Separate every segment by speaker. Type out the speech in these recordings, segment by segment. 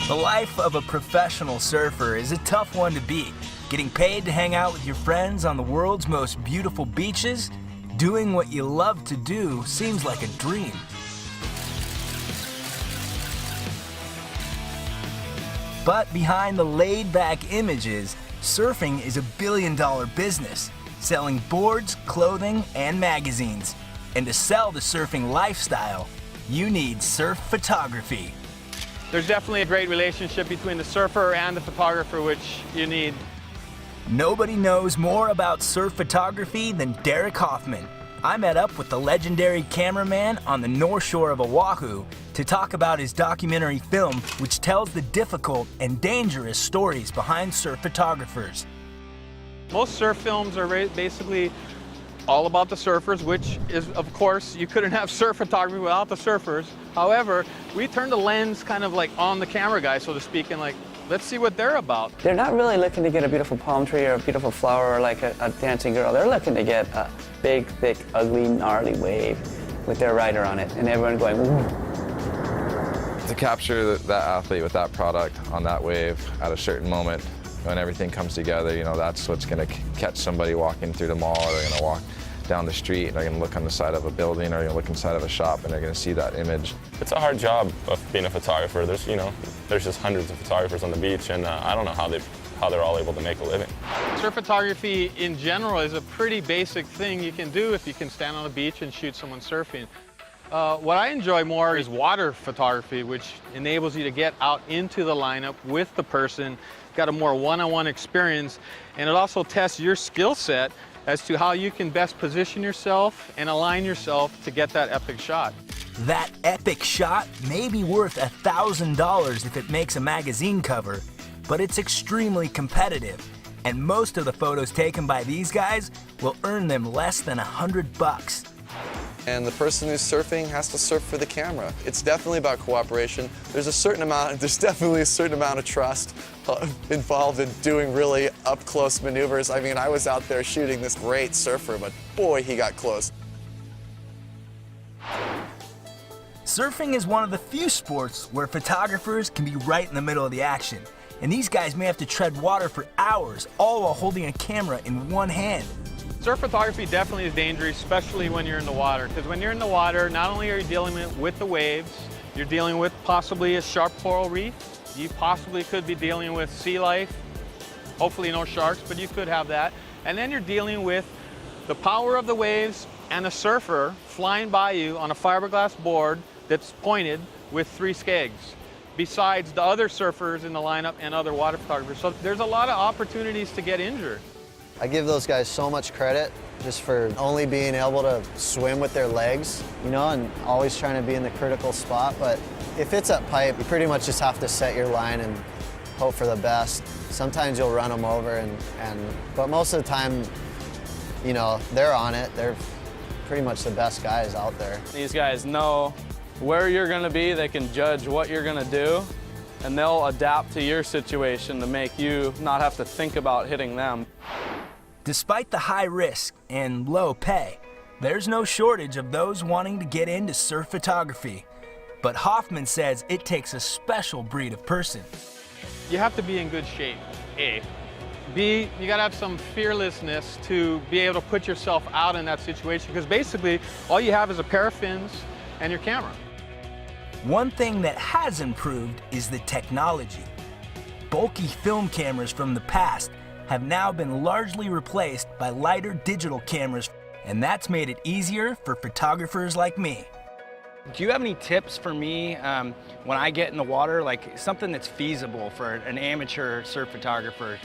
Speaker 1: The life of a professional surfer is a tough one to beat. Getting paid to hang out with your friends on the world's most beautiful beaches, doing what you love to do seems like a dream. But behind the laid-back images, surfing is a billion-dollar business, selling boards, clothing, and magazines. And to sell the surfing lifestyle, you need surf photography.
Speaker 2: There's definitely a great relationship between the surfer and the photographer, which you need.
Speaker 1: Nobody knows more about surf photography than Derek Hoffman. I met up with the legendary cameraman on the North Shore of Oahu to talk about his documentary film, which tells the difficult and dangerous stories behind surf photographers.
Speaker 2: Most surf films are basically all about the surfers, which is, of course, you couldn't have surf photography without the surfers. However, we turned the lens kind of like on the camera guy, so to speak, and like, let's see what they're about.
Speaker 3: They're not really looking to get a beautiful palm tree or a beautiful flower or like a dancing girl. They're looking to get a big, thick, ugly, gnarly wave with their rider on it, and everyone going, ooh.
Speaker 4: To capture that athlete with that product on that wave at a certain moment, when everything comes together, you know, that's what's going to catch somebody walking through the mall, or they're going to walk down the street and they're going to look on the side of a building, or they're going to look inside of a shop and they're going to see that image.
Speaker 5: It's a hard job of being a photographer. There's just hundreds of photographers on the beach, and I don't know how they're all able to make a living.
Speaker 2: Surf photography in general is a pretty basic thing you can do if you can stand on the beach and shoot someone surfing. What I enjoy more is water photography, which enables you to get out into the lineup with the person, got a more one-on-one experience, and it also tests your skill set as to how you can best position yourself and align yourself to get that epic shot.
Speaker 1: That epic shot may be worth $1,000 if it makes a magazine cover, but it's extremely competitive, and most of the photos taken by these guys will earn them less than $100.
Speaker 6: And the person who's surfing has to surf for the camera. It's definitely about cooperation. There's definitely a certain amount of trust involved in doing really up-close maneuvers. I mean, I was out there shooting this great surfer, but boy, he got close.
Speaker 1: Surfing is one of the few sports where photographers can be right in the middle of the action, and these guys may have to tread water for hours, all while holding a camera in one hand.
Speaker 2: Surf photography definitely is dangerous, especially when you're in the water, because when you're in the water, not only are you dealing with the waves, you're dealing with possibly a sharp coral reef, you possibly could be dealing with sea life, hopefully no sharks, but you could have that, and then you're dealing with the power of the waves and a surfer flying by you on a fiberglass board that's pointed with 3 skegs, besides the other surfers in the lineup and other water photographers. So there's a lot of opportunities to get injured.
Speaker 7: I give those guys so much credit just for only being able to swim with their legs, you know, and always trying to be in the critical spot. But if it's at pipe, you pretty much just have to set your line and hope for the best. Sometimes you'll run them over, but most of the time, you know, they're on it. They're pretty much the best guys out there.
Speaker 8: These guys know where you're going to be. They can judge what you're going to do, and they'll adapt to your situation to make you not have to think about hitting them.
Speaker 1: Despite the high risk and low pay, there's no shortage of those wanting to get into surf photography. But Hoffman says it takes a special breed of person.
Speaker 2: You have to be in good shape, A. B, you gotta have some fearlessness to be able to put yourself out in that situation, because basically all you have is a pair of fins and your camera.
Speaker 1: One thing that has improved is the technology. Bulky film cameras from the past have now been largely replaced by lighter digital cameras, and that's made it easier for photographers like me.
Speaker 9: Do you have any tips for me when I get in the water, like something that's feasible for an amateur surf photographer?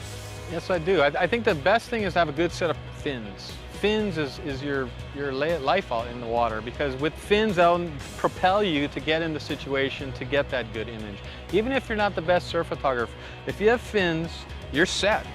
Speaker 2: Yes, I do. I think the best thing is to have a good set of fins. Fins is your life out in the water, because with fins, they'll propel you to get in the situation to get that good image. Even if you're not the best surf photographer, if you have fins, you're set.